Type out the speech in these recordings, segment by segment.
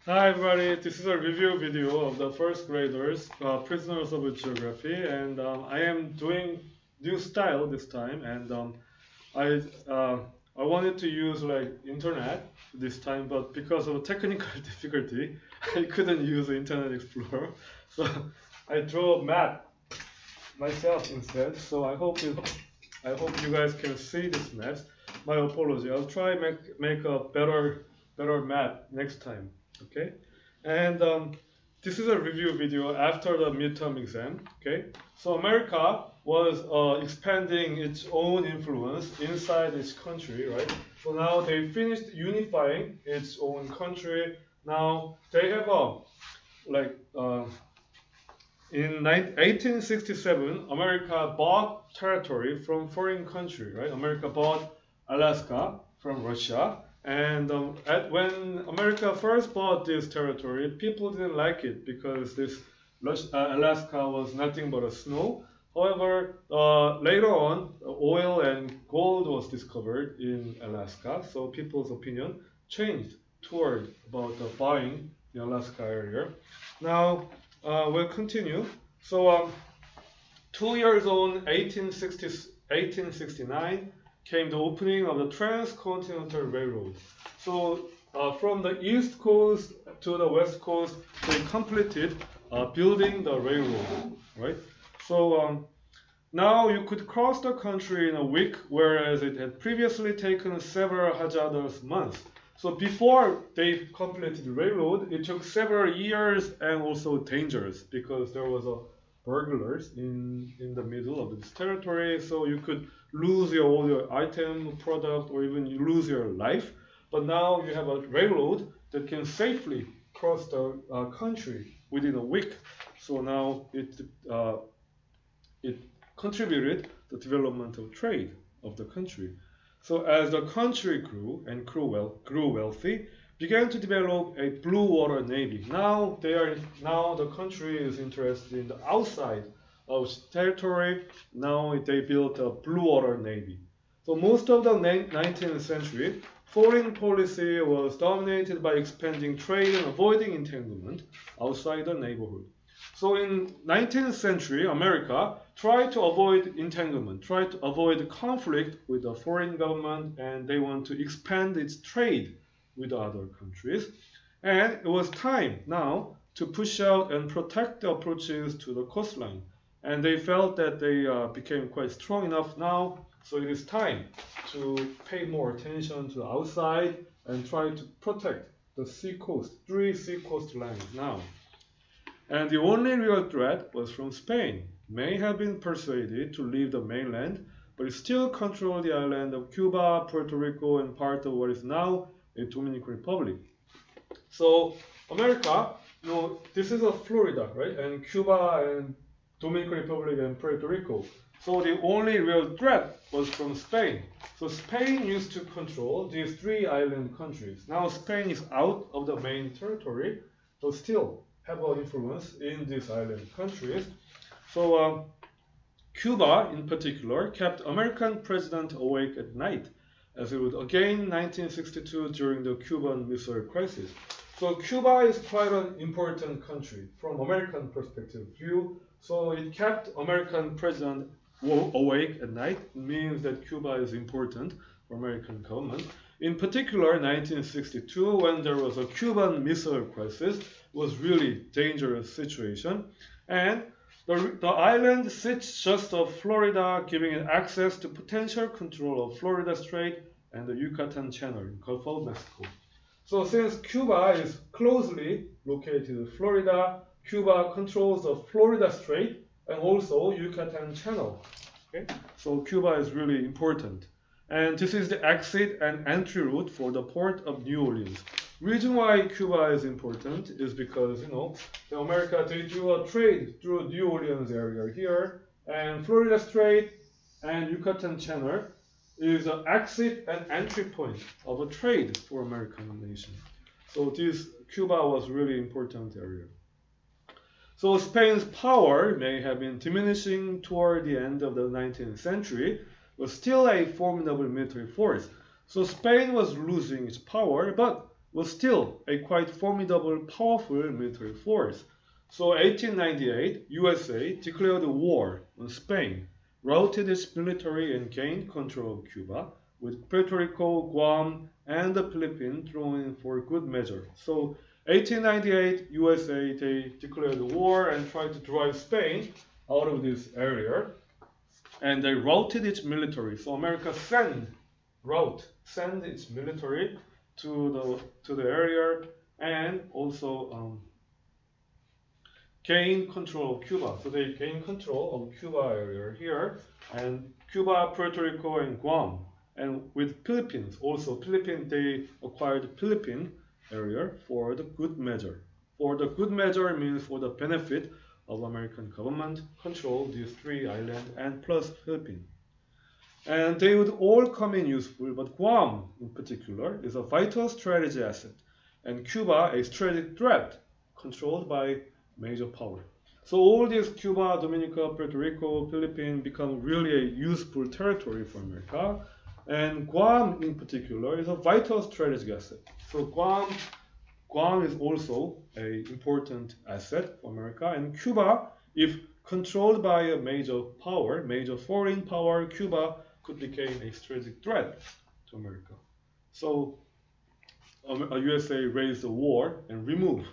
Hi everybody, this is a review video of the first graders, Prisoners of Geography, and I am doing new style this time, and I uh, I wanted to use like internet this time, but because of technical difficulty, I couldn't use Internet Explorer, so I drew a map myself instead. So I hope you guys can see this map. My apology. I'll try make a better map next time. Okay, and this is a review video after the midterm exam. Okay, so America was expanding its own influence inside its country, right? So now they finished unifying its own country. Now they have a like in 1867, America bought territory from foreign country, right? America bought Alaska from Russia, and when America first bought this territory, people didn't like it because this Alaska was nothing but a snow. However, later on, oil and gold was discovered in Alaska, so people's opinion changed toward about buying the Alaska area. Now, we'll continue. So, 2 years on, 1869, came the opening of the Transcontinental Railroad. So, from the east coast to the west coast, they completed building the railroad, right? So, now you could cross the country in a week, whereas it had previously taken several hazardous months. So before they completed the railroad, it took several years and also dangerous because there was a burglars in the middle of this territory. So you could lose all your item, product, or even you lose your life. But now you have a railroad that can safely cross the country within a week. So now it contributed the development of trade of the country. So as the country grew and grew wealthy, began to develop a blue water navy. Now the country is interested in the outside of territory. Now they built a blue water navy. So most of the 19th century, foreign policy was dominated by expanding trade and avoiding entanglement outside the neighborhood. So in 19th century, America tried to avoid entanglement, tried to avoid conflict with the foreign government, and they want to expand its trade with other countries. And it was time now to push out and protect the approaches to the coastline. And they felt that they became quite strong enough now, so it is time to pay more attention to the outside and try to protect the sea coast, 3 sea coastlines now. And the only real threat was from Spain. May have been persuaded to leave the mainland, but it still controlled the island of Cuba, Puerto Rico, and part of what is now a Dominican Republic. So America, this is a Florida, right? And Cuba and Dominican Republic and Puerto Rico. So the only real threat was from Spain. So Spain used to control these 3 island countries. Now Spain is out of the main territory, but still have an influence in these island countries. So Cuba, in particular, kept American president awake at night, as it would again in 1962 during the Cuban Missile Crisis. So Cuba is quite an important country from American perspective view. So it kept American president awake at night. It means that Cuba is important for American government. In particular, 1962, when there was a Cuban Missile Crisis, was really dangerous situation, and the island sits just off Florida, giving it access to potential control of Florida Strait and the Yucatan Channel in Gulf of Mexico. So since Cuba is closely located in Florida, Cuba controls the Florida Strait and also Yucatan Channel. Okay? So Cuba is really important. And this is the exit and entry route for the port of New Orleans. Reason why Cuba is important is because, the America, they do a trade through New Orleans area here, and Florida Strait and Yucatan Channel is an exit and entry point of a trade for American nation. So this Cuba was really important area. So Spain's power may have been diminishing toward the end of the 19th century, but still a formidable military force. So Spain was losing its power, but was still a quite formidable, powerful military force. So 1898, USA declared war on Spain, routed its military and gained control of Cuba, with Puerto Rico, Guam, and the Philippines thrown in for good measure. So 1898, USA, they declared war and tried to drive Spain out of this area. And they routed its military. So America sent its military to the area and also gain control of Cuba. So they gained control of Cuba area here, and Cuba, Puerto Rico, and Guam. And with Philippines, also Philippines, they acquired Philippine area for the good measure. For the good measure means for the benefit of American government control these three islands and plus Philippines. And they would all come in useful, but Guam in particular is a vital strategy asset, and Cuba a strategic threat controlled by major power. So all these Cuba, Dominica, Puerto Rico, Philippines become really a useful territory for America. And Guam in particular is a vital strategic asset. So Guam is also an important asset for America. And Cuba, if controlled by a major power, major foreign power, Cuba could become a strategic threat to America. So USA raised a war and removed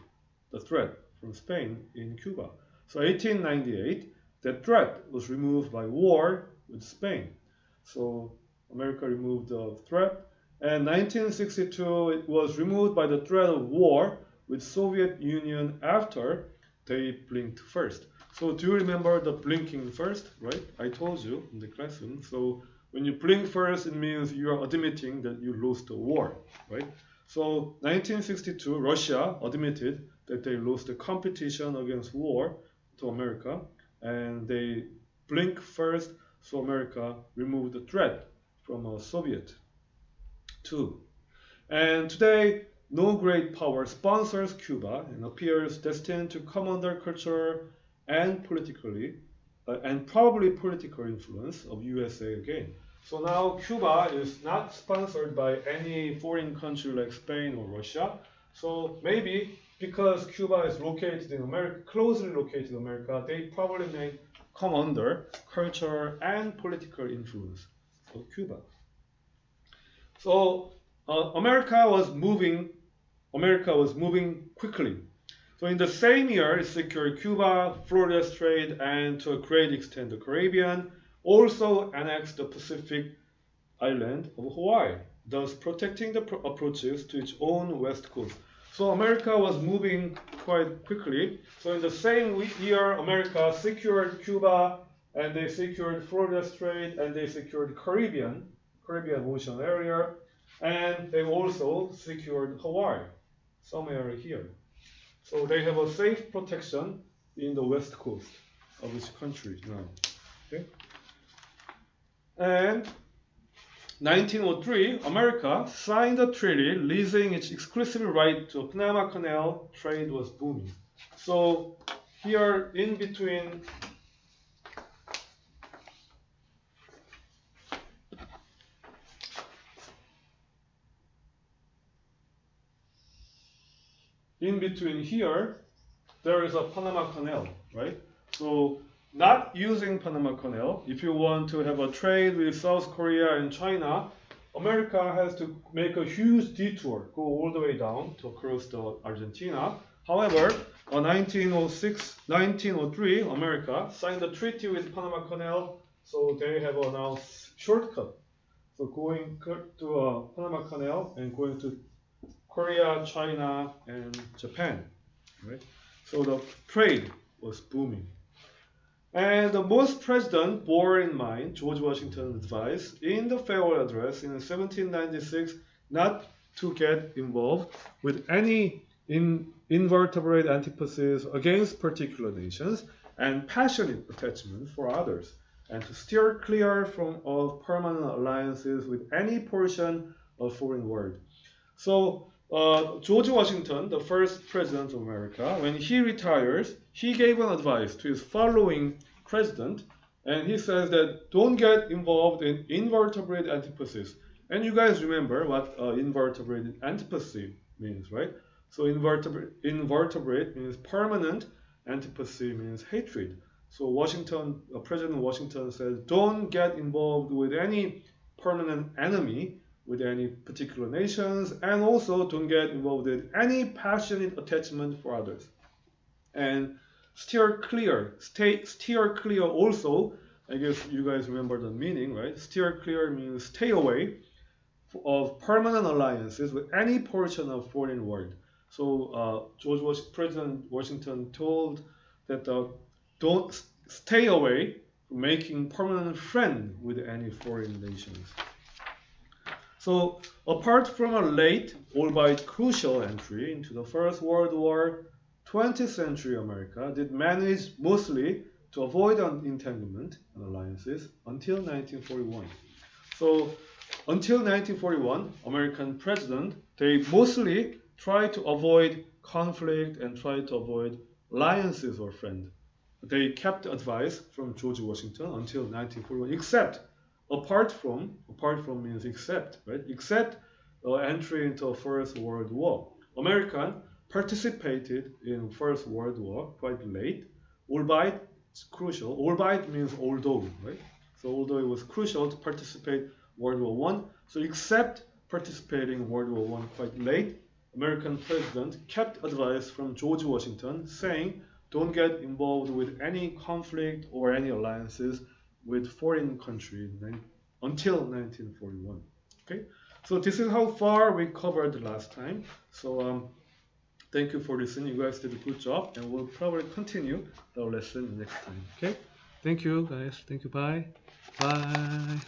the threat from Spain in Cuba. So 1898, that threat was removed by war with Spain. So America removed the threat. And 1962, it was removed by the threat of war with Soviet Union after they blinked first. So do you remember the blinking first, right? I told you in the classroom. So when you blink first, it means you are admitting that you lost the war, right? So 1962, Russia admitted that they lost the competition against war to America, and they blinked first, so America removed the threat from Soviet too. And today, no great power sponsors Cuba and appears destined to come under cultural and politically, and probably political influence of USA again. So now Cuba is not sponsored by any foreign country like Spain or Russia. So maybe because Cuba is located in America, closely located in America, they probably may come under cultural and political influence of Cuba. So America was moving quickly. So in the same year, it secured Cuba, Florida Strait, and to a great extent the Caribbean, also annexed the Pacific island of Hawaii, thus protecting the approaches to its own west coast. So America was moving quite quickly. So in the same year, America secured Cuba, and they secured Florida Strait, and they secured Caribbean Ocean area, and they also secured Hawaii, somewhere here. So they have a safe protection in the west coast of this country now. Okay? And 1903, America signed a treaty leasing its exclusive right to Panama Canal. Trade was booming. So here in between here, there is a Panama Canal, right? So not using Panama Canal, if you want to have a trade with South Korea and China, America has to make a huge detour, go all the way down to cross the Argentina. However, in 1903, America signed a treaty with Panama Canal, so they have a now shortcut. So going to Panama Canal and going to Korea, China, and Japan, right? So the trade was booming. And the most president bore in mind George Washington's advice in the farewell address in 1796 not to get involved with any invertebrate antipathies against particular nations and passionate attachment for others, and to steer clear of permanent alliances with any portion of foreign world. So George Washington, the first president of America, when he retires, he gave an advice to his following president, and he says that don't get involved in invertebrate antipathies. And you guys remember what invertebrate antipathy means, right? So invertebrate means permanent, antipathy means hatred. So President Washington said, don't get involved with any permanent enemy with any particular nations, and also don't get involved with any passionate attachment for others. And steer clear also, I guess you guys remember the meaning, right? Steer clear means stay away of permanent alliances with any portion of foreign world. So President Washington told that don't stay away from making permanent friend with any foreign nations. So apart from a late, albeit crucial entry into the First World War, 20th century America did manage mostly to avoid an entanglement and alliances until 1941. So until 1941, American president, they mostly tried to avoid conflict and tried to avoid alliances or friends. They kept advice from George Washington until 1941, except apart from means except, right? Except entry into First World War. American participated in First World War quite late, albeit it's crucial. Albeit means although, right? So although it was crucial to participate World War One, so except participating in World War One quite late, American president kept advice from George Washington saying, don't get involved with any conflict or any alliances with foreign countries until 1941. Okay, so this is how far we covered last time. So thank you for listening. You guys did a good job, and we'll probably continue the lesson next time. Okay, thank you guys. Thank you. Bye. Bye.